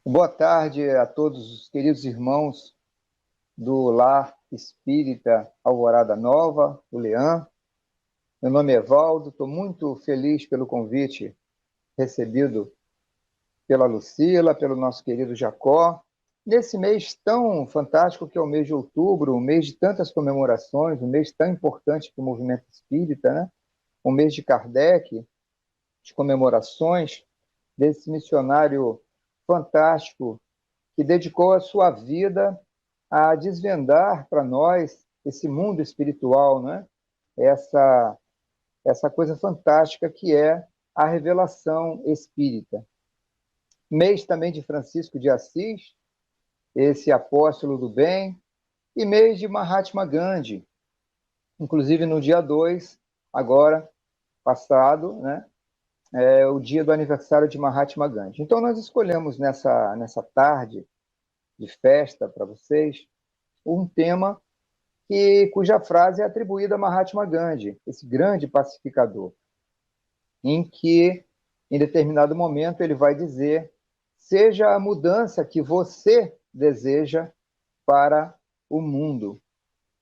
Boa tarde a todos os queridos irmãos do Lar Espírita Alvorada Nova, o Leão. Meu nome é Evaldo, estou muito feliz pelo convite recebido pela Lucila, pelo nosso querido Jacó. Nesse mês tão fantástico que é o mês de outubro, um mês de tantas comemorações, um mês tão importante para o movimento espírita, né? Um mês de Kardec, de comemorações desse missionário fantástico que dedicou a sua vida a desvendar para nós esse mundo espiritual, né? Essa, essa coisa fantástica que é a revelação espírita. Mês também de Francisco de Assis, esse apóstolo do bem, e mês de Mahatma Gandhi, inclusive no dia 2, agora, passado, né? É o dia do aniversário de Mahatma Gandhi. Então, nós escolhemos nessa tarde de festa para vocês um tema cuja frase é atribuída a Mahatma Gandhi, esse grande pacificador, em que, em determinado momento, ele vai dizer: seja a mudança que você deseja para o mundo.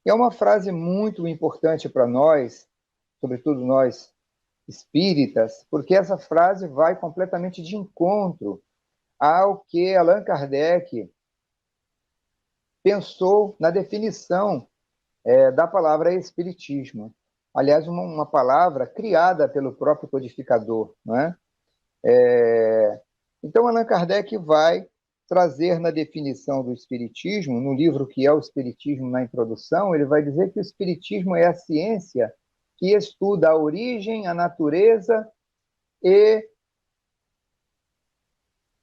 E é uma frase muito importante para nós, sobretudo nós espíritas, porque essa frase vai completamente de encontro ao que Allan Kardec pensou na definição da palavra espiritismo. Aliás, uma palavra criada pelo próprio codificador, não é? Então, Allan Kardec vai trazer na definição do espiritismo, no livro que é o Espiritismo, na introdução, ele vai dizer que o espiritismo é a ciência que estuda a origem, a natureza e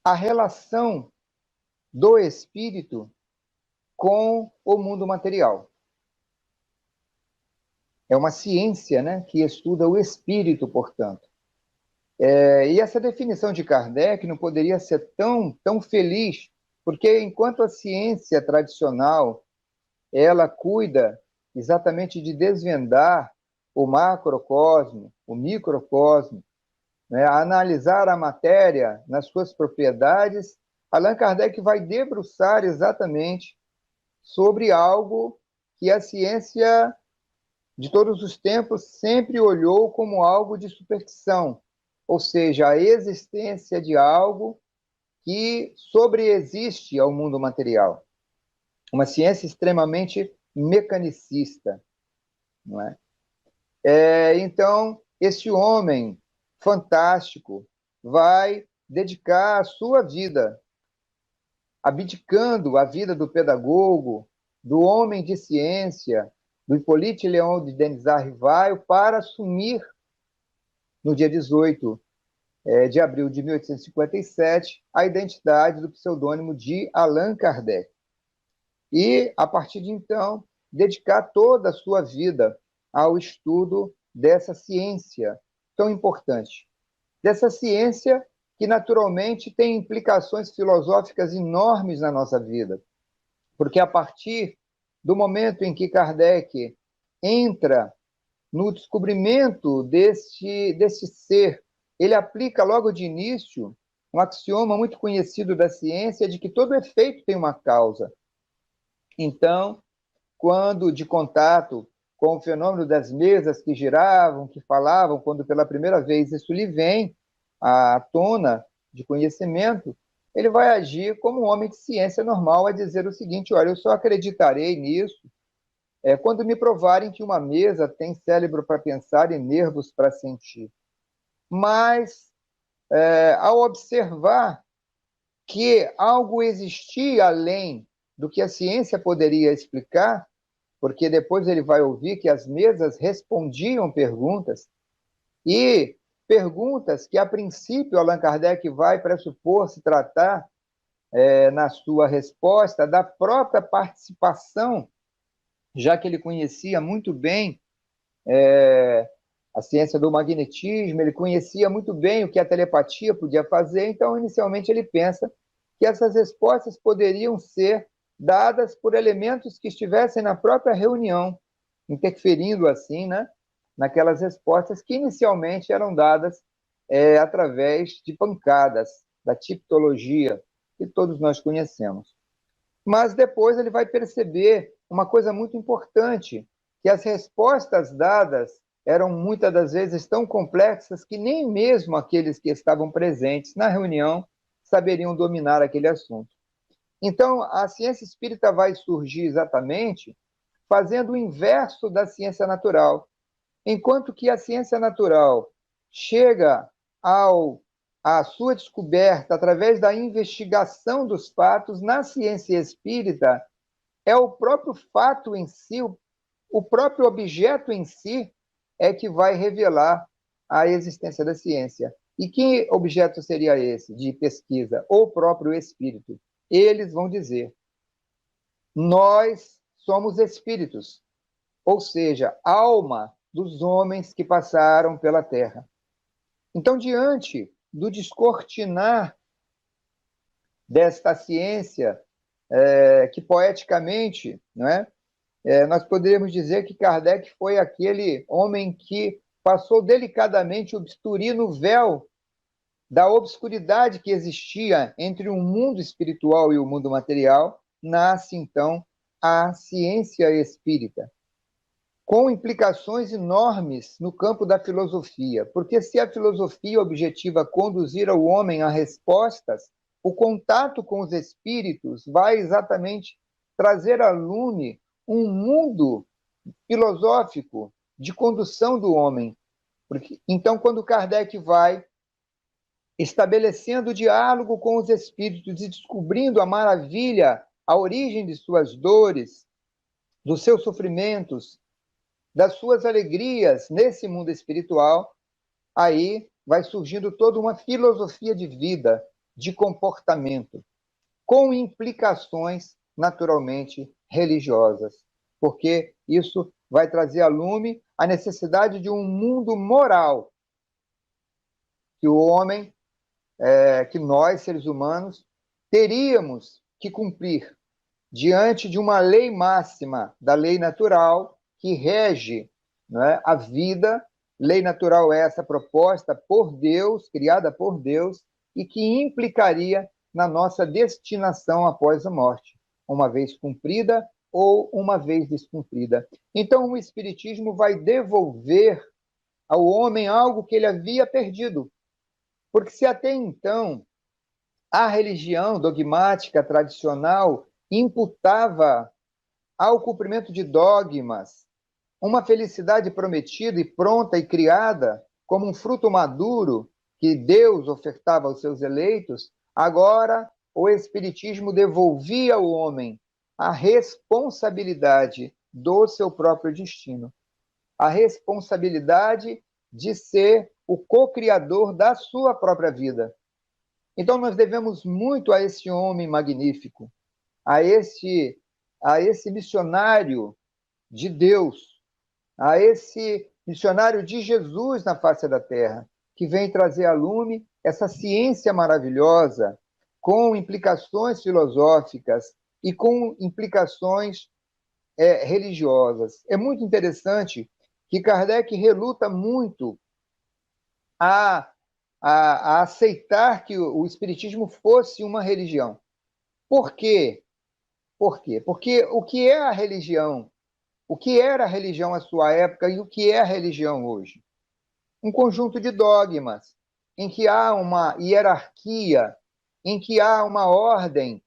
a relação do espírito com o mundo material. É uma ciência, né, que estuda o espírito, portanto. E essa definição de Kardec não poderia ser tão feliz, porque enquanto a ciência tradicional ela cuida exatamente de desvendar o macrocosmo, o microcosmo, né, analisar a matéria nas suas propriedades, Allan Kardec vai debruçar exatamente sobre algo que a ciência de todos os tempos sempre olhou como algo de superstição, ou seja, a existência de algo que sobreexiste ao mundo material. Uma ciência extremamente mecanicista, não é? Então, esse homem fantástico vai dedicar a sua vida, abdicando a vida do pedagogo, do homem de ciência, do Hippolyte Léon de Denisard Rivaio, para assumir, no dia 18 de abril de 1857, a identidade do pseudônimo de Allan Kardec. E, a partir de então, dedicar toda a sua vida ao estudo dessa ciência tão importante. Dessa ciência que, naturalmente, tem implicações filosóficas enormes na nossa vida. Porque, a partir do momento em que Kardec entra no descobrimento desse ser, ele aplica logo de início um axioma muito conhecido da ciência de que todo efeito tem uma causa. Então, quando de contato com o fenômeno das mesas que giravam, que falavam, quando pela primeira vez isso lhe vem à tona de conhecimento, ele vai agir como um homem de ciência normal, a dizer o seguinte: olha, eu só acreditarei nisso quando me provarem que uma mesa tem cérebro para pensar e nervos para sentir. Mas, ao observar que algo existia além do que a ciência poderia explicar, porque depois ele vai ouvir que as mesas respondiam perguntas, e perguntas que, a princípio, Allan Kardec vai pressupor se tratar, na sua resposta, da própria participação, já que ele conhecia muito bem a ciência do magnetismo, ele conhecia muito bem o que a telepatia podia fazer, então, inicialmente, ele pensa que essas respostas poderiam ser dadas por elementos que estivessem na própria reunião, interferindo, assim, né, naquelas respostas que inicialmente eram dadas através de pancadas, da tipologia, que todos nós conhecemos. Mas depois ele vai perceber uma coisa muito importante, que as respostas dadas eram muitas das vezes tão complexas que nem mesmo aqueles que estavam presentes na reunião saberiam dominar aquele assunto. Então, a ciência espírita vai surgir exatamente fazendo o inverso da ciência natural. Enquanto que a ciência natural chega à sua descoberta através da investigação dos fatos, na ciência espírita é o próprio fato em si, o próprio objeto em si é que vai revelar a existência da ciência. E que objeto seria esse de pesquisa? O próprio espírito. Eles vão dizer: nós somos espíritos, ou seja, alma dos homens que passaram pela Terra. Então, diante do descortinar desta ciência, que poeticamente, não é? Nós poderíamos dizer que Kardec foi aquele homem que passou delicadamente o bisturi no véu da obscuridade que existia entre o mundo espiritual e o mundo material. Nasce, então, a ciência espírita, com implicações enormes no campo da filosofia, porque se a filosofia objetiva conduzir o homem a respostas, o contato com os espíritos vai exatamente trazer a lume um mundo filosófico de condução do homem. Então, quando Kardec vai estabelecendo diálogo com os espíritos e descobrindo a maravilha, a origem de suas dores, dos seus sofrimentos, das suas alegrias nesse mundo espiritual, aí vai surgindo toda uma filosofia de vida, de comportamento, com implicações naturalmente religiosas, porque isso vai trazer à lume a necessidade de um mundo moral que o homem, que nós, seres humanos, teríamos que cumprir diante de uma lei máxima da lei natural que rege, não é, a vida. Lei natural essa proposta por Deus, criada por Deus, e que implicaria na nossa destinação após a morte, uma vez cumprida ou uma vez descumprida. Então, o Espiritismo vai devolver ao homem algo que ele havia perdido. Porque se até então a religião dogmática tradicional imputava ao cumprimento de dogmas uma felicidade prometida e pronta e criada como um fruto maduro que Deus ofertava aos seus eleitos, agora o Espiritismo devolvia ao homem a responsabilidade do seu próprio destino, a responsabilidade de ser o co-criador da sua própria vida. Então nós devemos muito a esse homem magnífico, a esse missionário de Deus, a esse missionário de Jesus na face da terra, que vem trazer à lume essa ciência maravilhosa, com implicações filosóficas e com implicações religiosas. É muito interessante que Kardec reluta muito a aceitar que o Espiritismo fosse uma religião. Por quê? Por quê? Porque o que é a religião? O que era a religião à sua época e o que é a religião hoje? Um conjunto de dogmas, em que há uma hierarquia, em que há uma ordem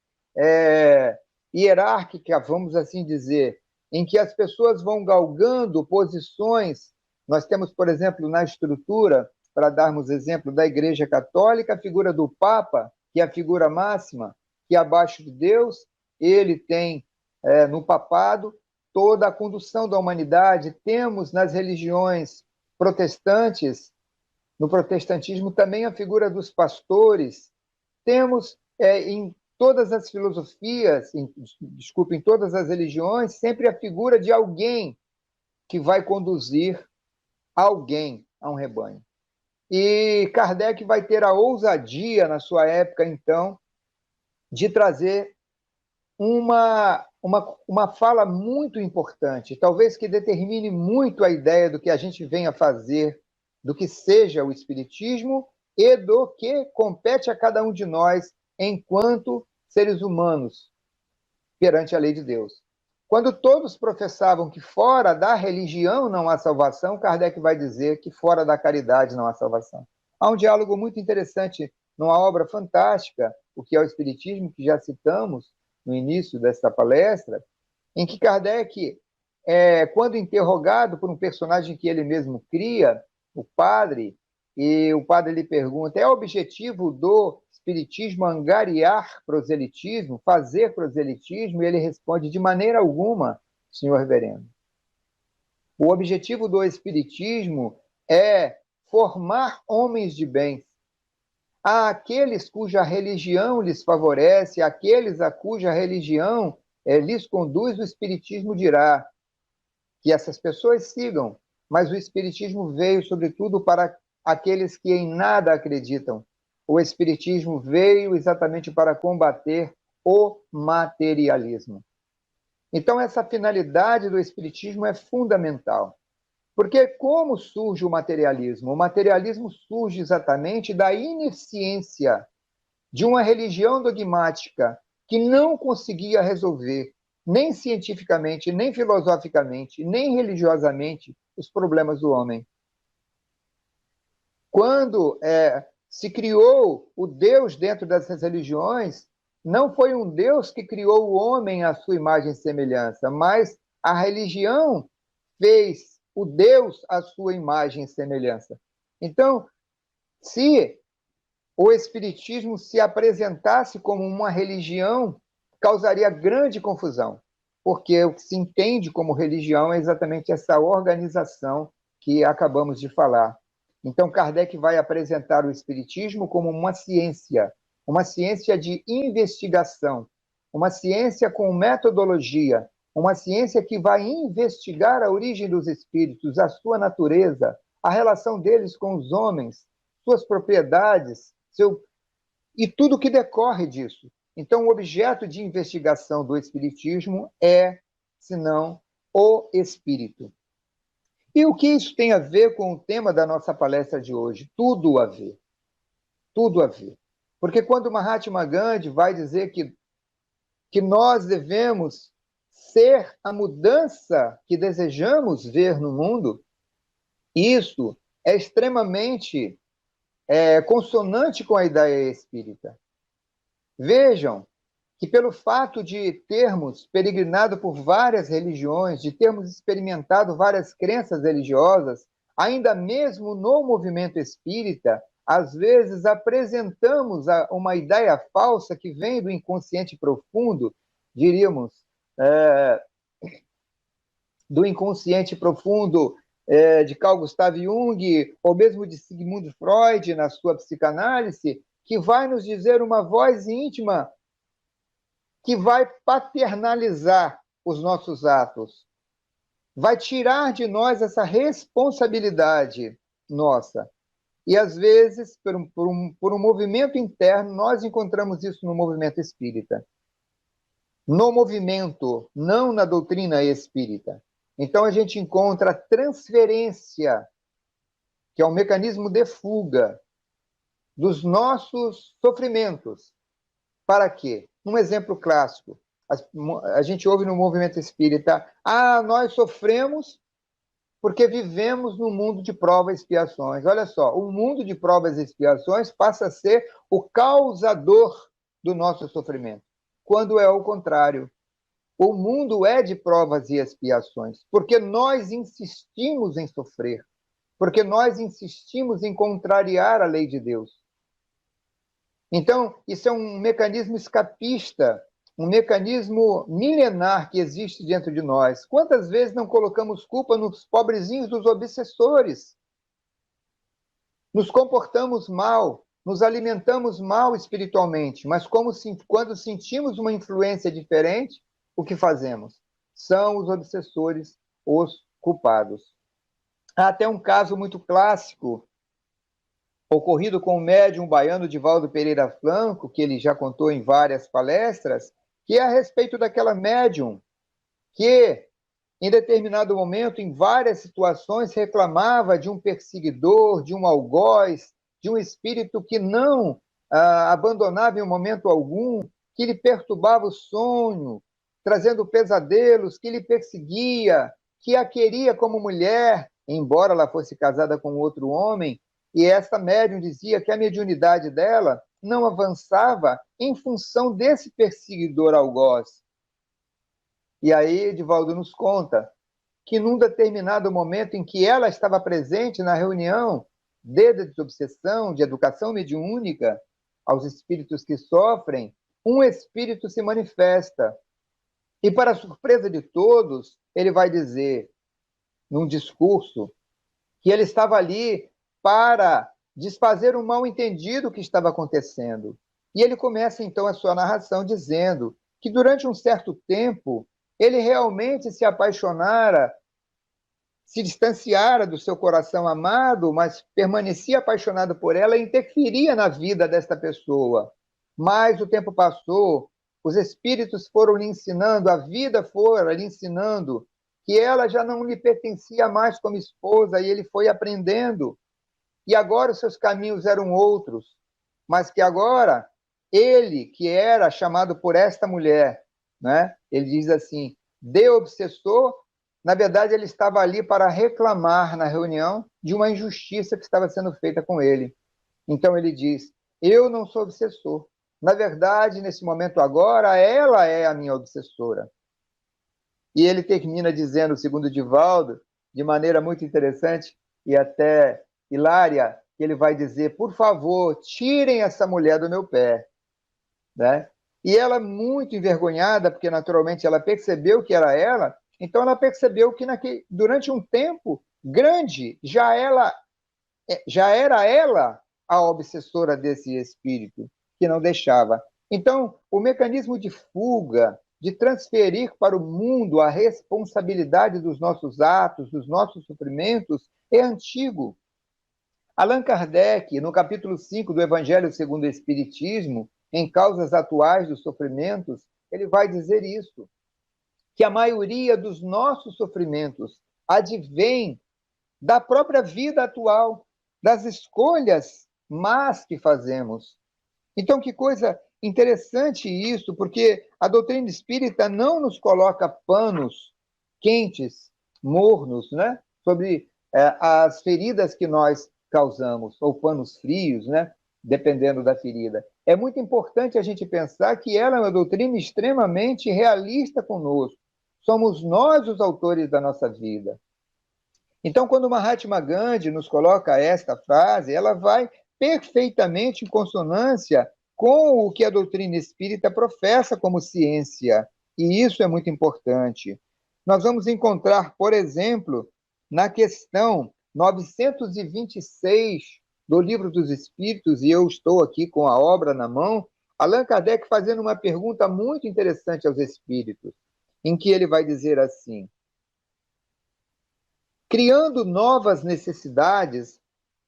hierárquica, vamos assim dizer, em que as pessoas vão galgando posições. Nós temos, por exemplo, na estrutura, para darmos exemplo da Igreja Católica, a figura do Papa, que é a figura máxima, que é abaixo de Deus, ele tem no papado toda a condução da humanidade. Temos nas religiões protestantes, no protestantismo também a figura dos pastores. Temos em todas as filosofias, em todas as religiões, sempre a figura de alguém que vai conduzir alguém a um rebanho. E Kardec vai ter a ousadia, na sua época, então, de trazer uma fala muito importante, talvez que determine muito a ideia do que a gente venha fazer, do que seja o Espiritismo e do que compete a cada um de nós enquanto seres humanos perante a lei de Deus. Quando todos professavam que fora da religião não há salvação, Kardec vai dizer que fora da caridade não há salvação. Há um diálogo muito interessante numa obra fantástica, o que é o Espiritismo, que já citamos no início desta palestra, em que Kardec, quando interrogado por um personagem que ele mesmo cria, o padre, e o padre lhe pergunta: é o objetivo do Espiritismo angariar proselitismo, fazer proselitismo? E ele responde: de maneira alguma, senhor reverendo. O objetivo do Espiritismo é formar homens de bem. Àqueles cuja religião lhes favorece, àqueles a cuja religião lhes conduz, o Espiritismo dirá que essas pessoas sigam, mas o Espiritismo veio, sobretudo, para aqueles que em nada acreditam. O Espiritismo veio exatamente para combater o materialismo. Então, essa finalidade do Espiritismo é fundamental. Porque como surge o materialismo? O materialismo surge exatamente da ineficiência de uma religião dogmática que não conseguia resolver, nem cientificamente, nem filosoficamente, nem religiosamente, os problemas do homem. Quando se criou o Deus dentro dessas religiões, não foi um Deus que criou o homem à sua imagem e semelhança, mas a religião fez o Deus à sua imagem e semelhança. Então, se o Espiritismo se apresentasse como uma religião, causaria grande confusão, porque o que se entende como religião é exatamente essa organização que acabamos de falar. Então, Kardec vai apresentar o Espiritismo como uma ciência de investigação, uma ciência com metodologia, uma ciência que vai investigar a origem dos espíritos, a sua natureza, a relação deles com os homens, suas propriedades, e tudo que decorre disso. Então, o objeto de investigação do Espiritismo é, senão, o espírito. E o que isso tem a ver com o tema da nossa palestra de hoje? Tudo a ver. Tudo a ver. Porque quando Mahatma Gandhi vai dizer que nós devemos ser a mudança que desejamos ver no mundo, isso é extremamente consonante com a ideia espírita. Vejam que pelo fato de termos peregrinado por várias religiões, de termos experimentado várias crenças religiosas, ainda mesmo no movimento espírita, às vezes apresentamos uma ideia falsa que vem do inconsciente profundo, diríamos, do inconsciente profundo de Carl Gustav Jung, ou mesmo de Sigmund Freud, na sua psicanálise, que vai nos dizer uma voz íntima que vai paternalizar os nossos atos, vai tirar de nós essa responsabilidade nossa. E, às vezes, por um movimento interno, nós encontramos isso no movimento espírita. No movimento, não na doutrina espírita. Então, a gente encontra a transferência, que é um mecanismo de fuga dos nossos sofrimentos. Para quê? Um exemplo clássico. A gente ouve no movimento espírita: nós sofremos porque vivemos num mundo de provas e expiações. Olha só, o mundo de provas e expiações passa a ser o causador do nosso sofrimento, quando é o contrário. O mundo é de provas e expiações, porque nós insistimos em sofrer, porque nós insistimos em contrariar a lei de Deus. Então, isso é um mecanismo escapista, um mecanismo milenar que existe dentro de nós. Quantas vezes não colocamos culpa nos pobrezinhos dos obsessores? Nos comportamos mal, nos alimentamos mal espiritualmente, mas quando sentimos uma influência diferente, o que fazemos? São os obsessores os culpados. Há até um caso muito clássico, ocorrido com o médium baiano Divaldo Pereira Franco, que ele já contou em várias palestras, que é a respeito daquela médium que, em determinado momento, em várias situações, reclamava de um perseguidor, de um algoz, de um espírito que não abandonava em um momento algum, que lhe perturbava o sonho, trazendo pesadelos, que lhe perseguia, que a queria como mulher, embora ela fosse casada com outro homem, e essa médium dizia que a mediunidade dela não avançava em função desse perseguidor algoz. E aí Edivaldo nos conta que num determinado momento em que ela estava presente na reunião de desobsessão, de educação mediúnica aos espíritos que sofrem, um espírito se manifesta. E para a surpresa de todos, ele vai dizer, num discurso, que ele estava ali para desfazer o mal-entendido que estava acontecendo. E ele começa então a sua narração dizendo que durante um certo tempo ele realmente se apaixonara, se distanciara do seu coração amado, mas permanecia apaixonado por ela e interferia na vida desta pessoa. Mas o tempo passou, os espíritos foram lhe ensinando, a vida fora lhe ensinando que ela já não lhe pertencia mais como esposa, e ele foi aprendendo. E agora os seus caminhos eram outros, mas que agora ele, que era chamado por esta mulher, né? Ele diz assim, de obsessor, na verdade ele estava ali para reclamar na reunião de uma injustiça que estava sendo feita com ele. Então ele diz, eu não sou obsessor. Na verdade, nesse momento agora, ela é a minha obsessora. E ele termina dizendo, segundo Divaldo, de maneira muito interessante e até hilária, que ele vai dizer, por favor, tirem essa mulher do meu pé. Né? E ela, muito envergonhada, porque naturalmente ela percebeu que era ela, então ela percebeu que durante um tempo grande já era ela a obsessora desse espírito, que não deixava. Então, o mecanismo de fuga, de transferir para o mundo a responsabilidade dos nossos atos, dos nossos sofrimentos, é antigo. Allan Kardec, no capítulo 5 do Evangelho segundo o Espiritismo, em Causas Atuais dos Sofrimentos, ele vai dizer isso, que a maioria dos nossos sofrimentos advém da própria vida atual, das escolhas más que fazemos. Então, que coisa interessante isso, porque a doutrina espírita não nos coloca panos quentes, mornos, né, sobre as feridas que nós causamos, ou panos frios, né, dependendo da ferida. É muito importante a gente pensar que ela é uma doutrina extremamente realista conosco. Somos nós os autores da nossa vida. Então, quando Mahatma Gandhi nos coloca esta frase, ela vai perfeitamente em consonância com o que a doutrina espírita professa como ciência. E isso é muito importante. Nós vamos encontrar, por exemplo, na questão 926 do Livro dos Espíritos, e eu estou aqui com a obra na mão, Allan Kardec fazendo uma pergunta muito interessante aos espíritos, em que ele vai dizer assim: criando novas necessidades.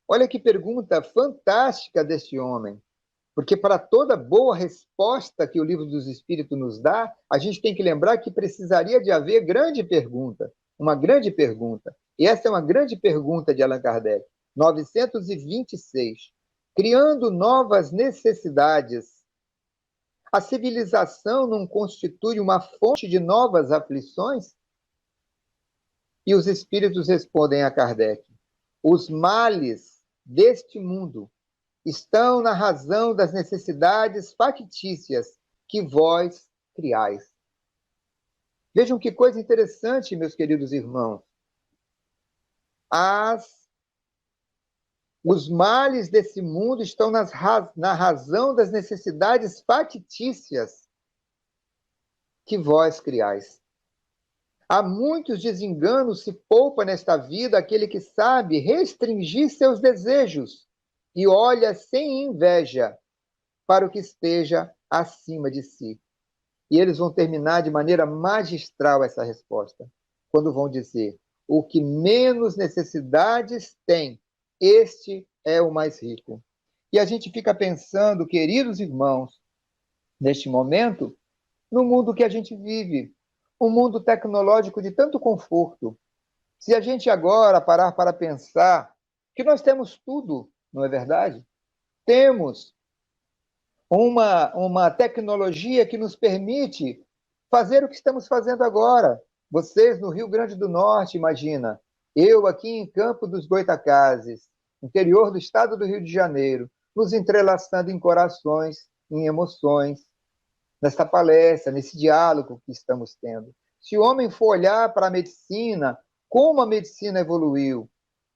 Olha que pergunta fantástica deste homem, porque para toda boa resposta que o Livro dos Espíritos nos dá, a gente tem que lembrar que precisaria de haver grande pergunta, uma grande pergunta. E essa é uma grande pergunta de Allan Kardec. 926. Criando novas necessidades. A civilização não constitui uma fonte de novas aflições? E os espíritos respondem a Kardec: os males deste mundo estão na razão das necessidades factícias que vós criais. Vejam que coisa interessante, meus queridos irmãos. Os males desse mundo estão na razão das necessidades factícias que vós criais. Há muitos desenganos, se poupa nesta vida aquele que sabe restringir seus desejos e olha sem inveja para o que esteja acima de si. E eles vão terminar de maneira magistral essa resposta, quando vão dizer: o que menos necessidades tem, este é o mais rico. E a gente fica pensando, queridos irmãos, neste momento, no mundo que a gente vive, um mundo tecnológico de tanto conforto. Se a gente agora parar para pensar que nós temos tudo, não é verdade? Temos uma tecnologia que nos permite fazer o que estamos fazendo agora. Vocês no Rio Grande do Norte, imagina, eu aqui em Campo dos Goytacazes, interior do estado do Rio de Janeiro, nos entrelaçando em corações, em emoções, nessa palestra, nesse diálogo que estamos tendo. Se o homem for olhar para a medicina, como a medicina evoluiu,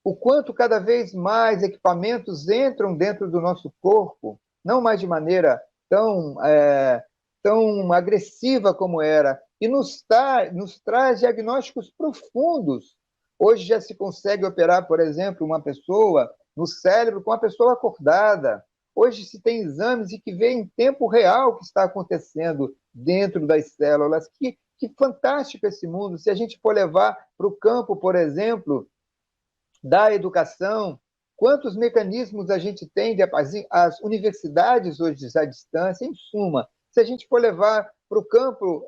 o quanto cada vez mais equipamentos entram dentro do nosso corpo, não mais de maneira tão agressiva como era, e nos traz diagnósticos profundos. Hoje já se consegue operar, por exemplo, uma pessoa no cérebro com a pessoa acordada. Hoje se tem exames e que vê em tempo real o que está acontecendo dentro das células. Que fantástico esse mundo! Se a gente for levar para o campo, por exemplo, da educação, quantos mecanismos a gente tem, as universidades hoje à distância, em suma, se a gente for levar para o campo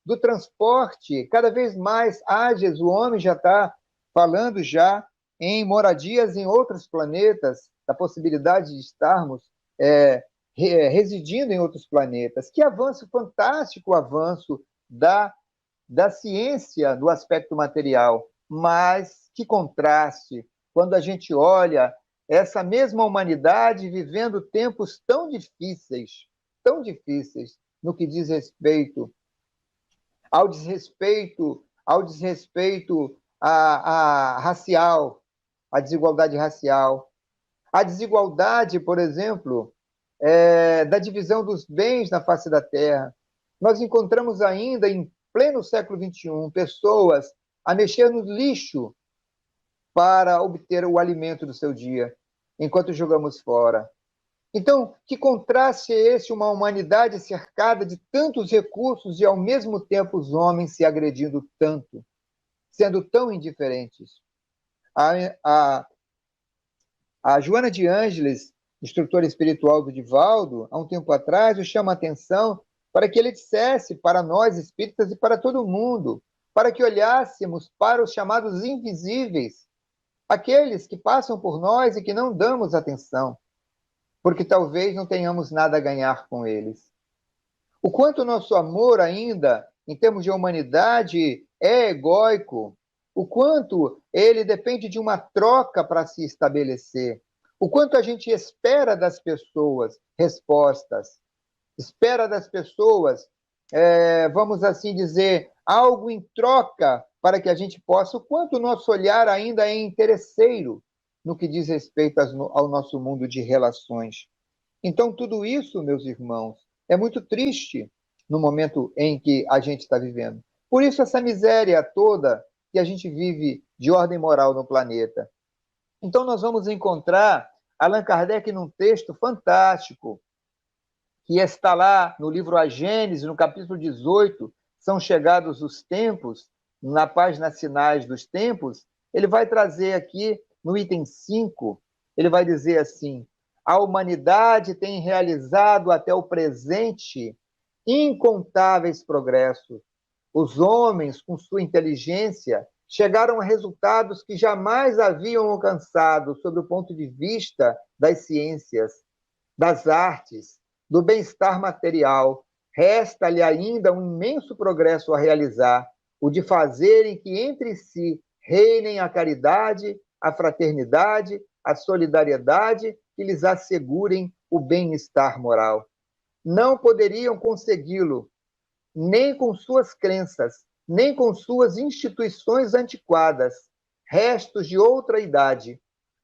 do transporte, cada vez mais ágeis, o homem já está falando já em moradias em outros planetas, da possibilidade de estarmos residindo em outros planetas. Que avanço fantástico, o avanço da ciência do aspecto material, mas que contraste quando a gente olha essa mesma humanidade vivendo tempos tão difíceis no que diz respeito ao desrespeito racial, à desigualdade racial, a desigualdade, por exemplo, da divisão dos bens na face da Terra. Nós encontramos ainda, em pleno século XXI, pessoas a mexer no lixo para obter o alimento do seu dia, enquanto jogamos fora. Então, que contraste é esse, uma humanidade cercada de tantos recursos e, ao mesmo tempo, os homens se agredindo tanto, sendo tão indiferentes? A Joana de Ângeles, instrutora espiritual do Divaldo, há um tempo atrás, o chama a atenção para que ele dissesse para nós espíritas e para todo mundo, para que olhássemos para os chamados invisíveis, aqueles que passam por nós e que não damos atenção, porque talvez não tenhamos nada a ganhar com eles. O quanto o nosso amor ainda, em termos de humanidade, é egóico, o quanto ele depende de uma troca para se estabelecer, o quanto a gente espera das pessoas respostas, espera das pessoas, vamos assim dizer, algo em troca para que a gente possa, o quanto o nosso olhar ainda é interesseiro no que diz respeito ao nosso mundo de relações. Então, tudo isso, meus irmãos, é muito triste no momento em que a gente está vivendo. Por isso, essa miséria toda que a gente vive de ordem moral no planeta. Então, nós vamos encontrar Allan Kardec num texto fantástico, que está lá no livro A Gênese, no capítulo 18, São Chegados os Tempos, na página Sinais dos Tempos. Ele vai trazer aqui, no item 5, ele vai dizer assim: a humanidade tem realizado até o presente incontáveis progressos. Os homens, com sua inteligência, chegaram a resultados que jamais haviam alcançado sob o ponto de vista das ciências, das artes, do bem-estar material. Resta-lhe ainda um imenso progresso a realizar, o de fazerem que entre si reinem a caridade, a fraternidade, a solidariedade, que lhes assegurem o bem-estar moral. Não poderiam consegui-lo, nem com suas crenças, nem com suas instituições antiquadas, restos de outra idade,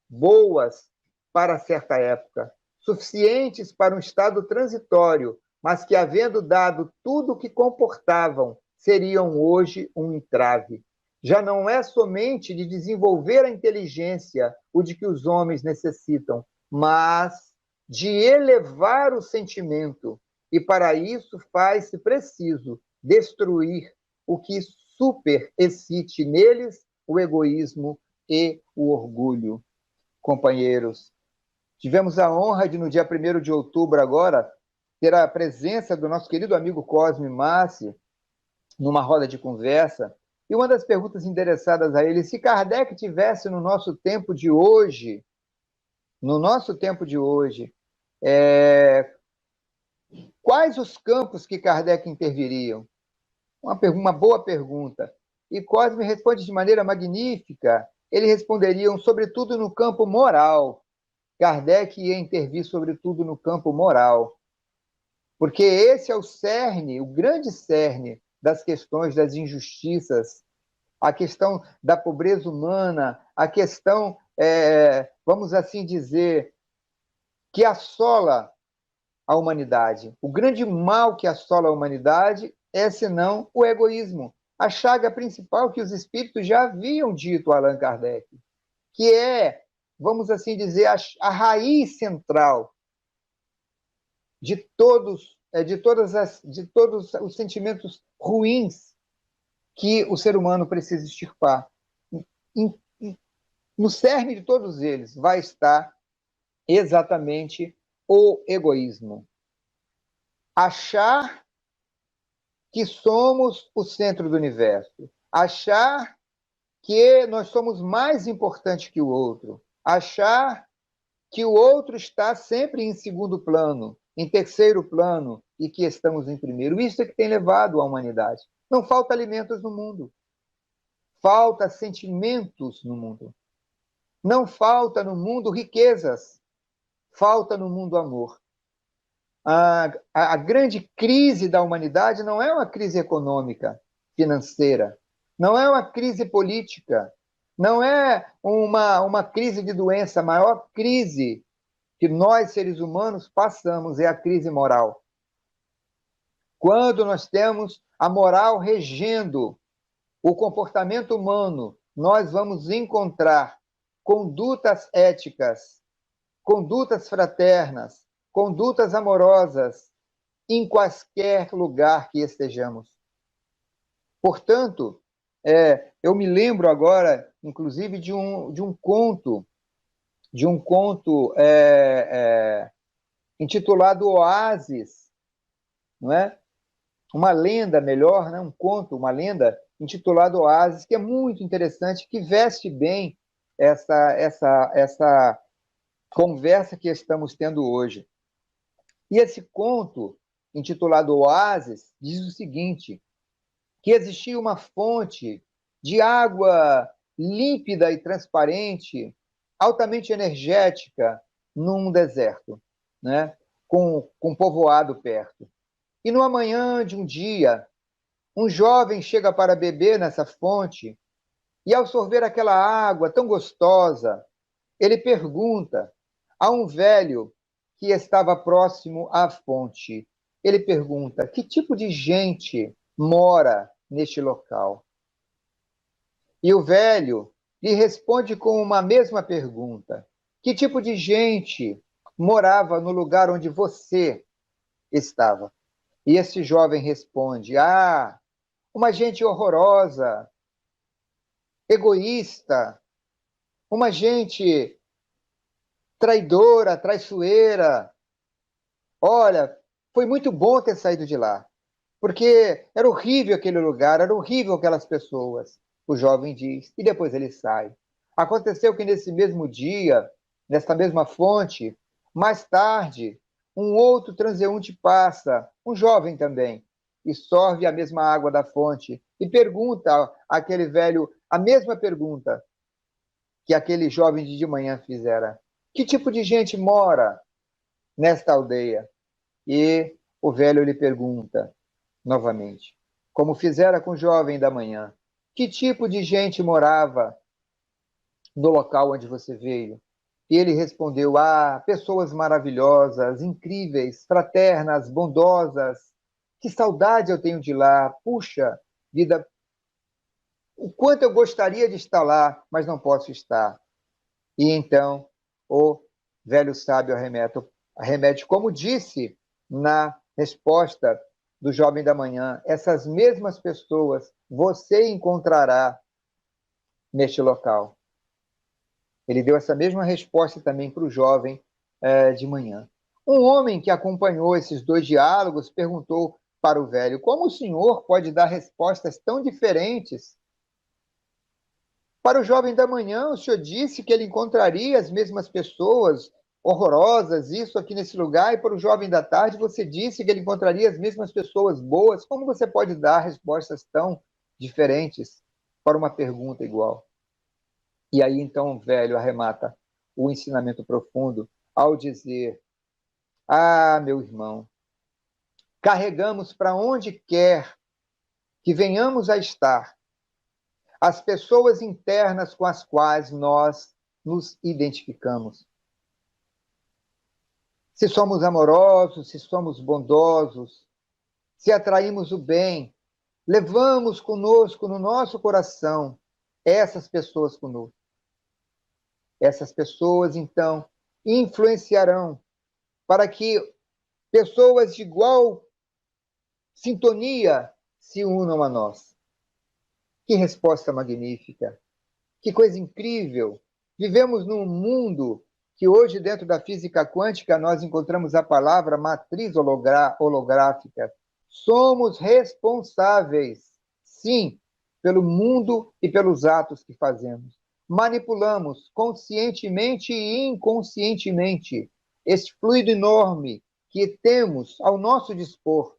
boas para certa época, suficientes para um estado transitório, mas que, havendo dado tudo o que comportavam, seriam hoje um entrave. Já não é somente de desenvolver a inteligência o de que os homens necessitam, mas de elevar o sentimento, e para isso faz-se preciso destruir o que superexcite neles o egoísmo e o orgulho. Companheiros, tivemos a honra de, no dia 1º de outubro agora, ter a presença do nosso querido amigo Cosme Massi numa roda de conversa, e uma das perguntas endereçadas a ele: se Kardec tivesse no nosso tempo de hoje, Quais os campos que Kardec interviriam? Uma boa pergunta. E Cosme responde de maneira magnífica. Eles responderiam, sobretudo, no campo moral. Kardec ia intervir, sobretudo, no campo moral. Porque esse é o cerne, o grande cerne das questões das injustiças, a questão da pobreza humana, a questão, vamos assim dizer, que assola a humanidade. O grande mal que assola a humanidade é, senão, o egoísmo. A chaga principal que os espíritos já haviam dito a Allan Kardec, que é, vamos assim dizer, a raiz central de de todos os sentimentos ruins que o ser humano precisa extirpar. No cerne de todos eles vai estar exatamente o egoísmo. Achar que somos o centro do universo. Achar que nós somos mais importantes que o outro. Achar que o outro está sempre em segundo plano, em terceiro plano, e que estamos em primeiro. Isso é que tem levado a humanidade. Não falta alimentos no mundo. Falta sentimentos no mundo. Não falta no mundo riquezas. Falta no mundo amor. A grande crise da humanidade não é uma crise econômica, financeira, não é uma crise política, não é uma crise de doença. A maior crise que nós, seres humanos, passamos é a crise moral. Quando nós temos a moral regendo o comportamento humano, nós vamos encontrar condutas éticas, condutas fraternas, condutas amorosas em qualquer lugar que estejamos. Portanto, eu me lembro agora, inclusive, de um conto intitulado Oásis, não é? Uma lenda, melhor, né? Um conto, uma lenda intitulado Oásis, que é muito interessante, que veste bem essa conversa que estamos tendo hoje. E esse conto, intitulado Oásis, diz o seguinte, que existia uma fonte de água límpida e transparente, altamente energética, num deserto, né? com povoado perto. E no amanhã de um dia, um jovem chega para beber nessa fonte e, ao sorver aquela água tão gostosa, ele pergunta a um velho que estava próximo à fonte. Ele pergunta: que tipo de gente mora neste local? E o velho lhe responde com uma mesma pergunta: que tipo de gente morava no lugar onde você estava? E esse jovem responde: ah, uma gente horrorosa, egoísta, uma gente traidora, traiçoeira. Olha, foi muito bom ter saído de lá, porque era horrível aquele lugar, era horrível aquelas pessoas. O jovem diz, e depois ele sai. Aconteceu que nesse mesmo dia, nesta mesma fonte, mais tarde, um outro transeunte passa, um jovem também, e sorve a mesma água da fonte e pergunta àquele velho a mesma pergunta que aquele jovem de manhã fizera: que tipo de gente mora nesta aldeia? E o velho lhe pergunta novamente, como fizera com o jovem da manhã: que tipo de gente morava no local onde você veio? E ele respondeu: ah, pessoas maravilhosas, incríveis, fraternas, bondosas. Que saudade eu tenho de lá. Puxa vida, o quanto eu gostaria de estar lá, mas não posso estar. E então o velho sábio arremete, como disse na resposta do jovem da manhã, essas mesmas pessoas você encontrará neste local. Ele deu essa mesma resposta também para o jovem de manhã. Um homem que acompanhou esses dois diálogos perguntou para o velho: como o senhor pode dar respostas tão diferentes? Para o jovem da manhã, o senhor disse que ele encontraria as mesmas pessoas horrorosas, isso aqui nesse lugar, e para o jovem da tarde você disse que ele encontraria as mesmas pessoas boas. Como você pode dar respostas tão diferentes para uma pergunta igual? E aí então o velho arremata o ensinamento profundo ao dizer: ah, meu irmão, carregamos para onde quer que venhamos a estar as pessoas internas com as quais nós nos identificamos. Se somos amorosos, se somos bondosos, se atraímos o bem, levamos conosco no nosso coração essas pessoas conosco. Essas pessoas, então, influenciarão para que pessoas de igual sintonia se unam a nós. Que resposta magnífica! Que coisa incrível! Vivemos num mundo que hoje, dentro da física quântica, nós encontramos a palavra matriz holográfica. Somos responsáveis, sim, pelo mundo e pelos atos que fazemos. Manipulamos conscientemente e inconscientemente este fluido enorme que temos ao nosso dispor.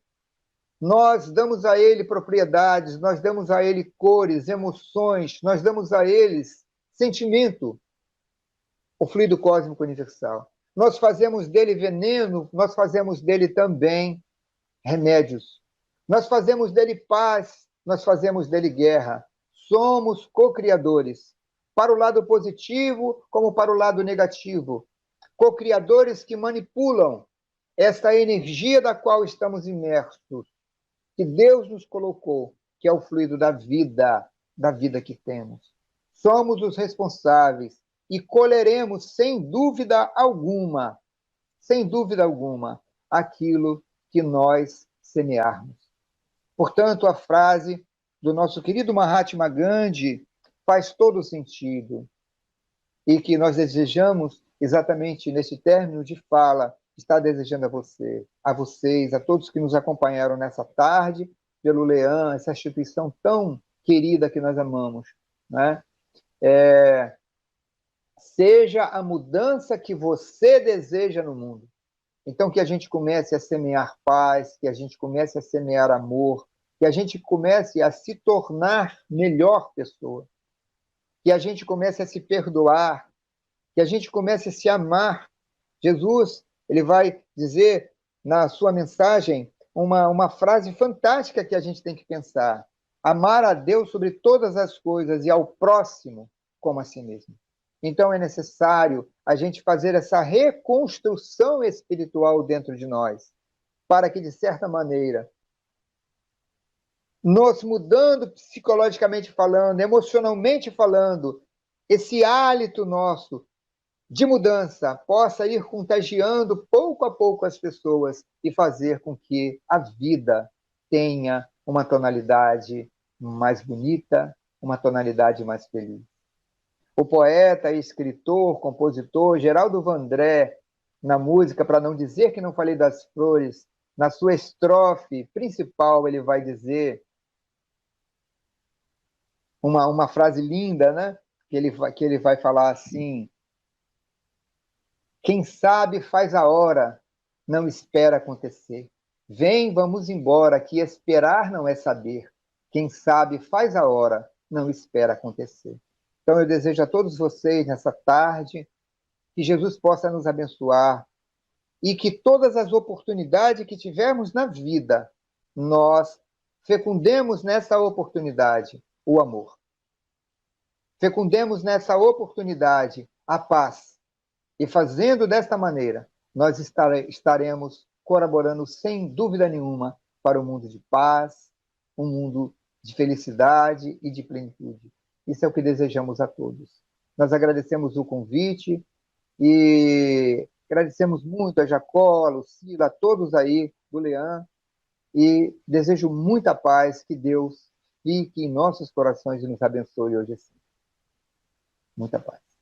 Nós damos a ele propriedades, nós damos a ele cores, emoções, nós damos a eles sentimento, o fluido cósmico universal. Nós fazemos dele veneno, nós fazemos dele também remédios. Nós fazemos dele paz, nós fazemos dele guerra. Somos co-criadores, para o lado positivo como para o lado negativo. Co-criadores que manipulam esta energia da qual estamos imersos, que Deus nos colocou, que é o fluido da vida que temos. Somos os responsáveis e colheremos, sem dúvida alguma, aquilo que nós semearmos. Portanto, a frase do nosso querido Mahatma Gandhi faz todo sentido e que nós desejamos, exatamente nesse término de fala, estar desejando a você, a vocês, a todos que nos acompanharam nessa tarde, pelo Leão, essa instituição tão querida que nós amamos, né? Seja a mudança que você deseja no mundo. Então, que a gente comece a semear paz, que a gente comece a semear amor, que a gente comece a se tornar melhor pessoa, que a gente comece a se perdoar, que a gente comece a se amar. Jesus, ele vai dizer na sua mensagem uma frase fantástica que a gente tem que pensar: amar a Deus sobre todas as coisas e ao próximo como a si mesmo. Então é necessário a gente fazer essa reconstrução espiritual dentro de nós, para que, de certa maneira, nos mudando psicologicamente falando, emocionalmente falando, esse hálito nosso de mudança possa ir contagiando pouco a pouco as pessoas e fazer com que a vida tenha uma tonalidade mais bonita, uma tonalidade mais feliz. O poeta, escritor, compositor Geraldo Vandré, na música Para Não Dizer Que Não Falei das Flores, na sua estrofe principal, ele vai dizer uma frase linda, né? Que ele vai falar assim: quem sabe faz a hora, não espera acontecer. Vem, vamos embora, que esperar não é saber. Quem sabe faz a hora, não espera acontecer. Então eu desejo a todos vocês nessa tarde que Jesus possa nos abençoar e que todas as oportunidades que tivermos na vida, nós fecundemos nessa oportunidade o amor. Fecundemos nessa oportunidade a paz. E fazendo desta maneira, nós estaremos colaborando sem dúvida nenhuma para um mundo de paz, um mundo de felicidade e de plenitude. Isso é o que desejamos a todos. Nós agradecemos o convite e agradecemos muito a Jacó, a Lucila, a todos aí do Leão, e desejo muita paz, que Deus fique em nossos corações e nos abençoe hoje assim. Muita paz.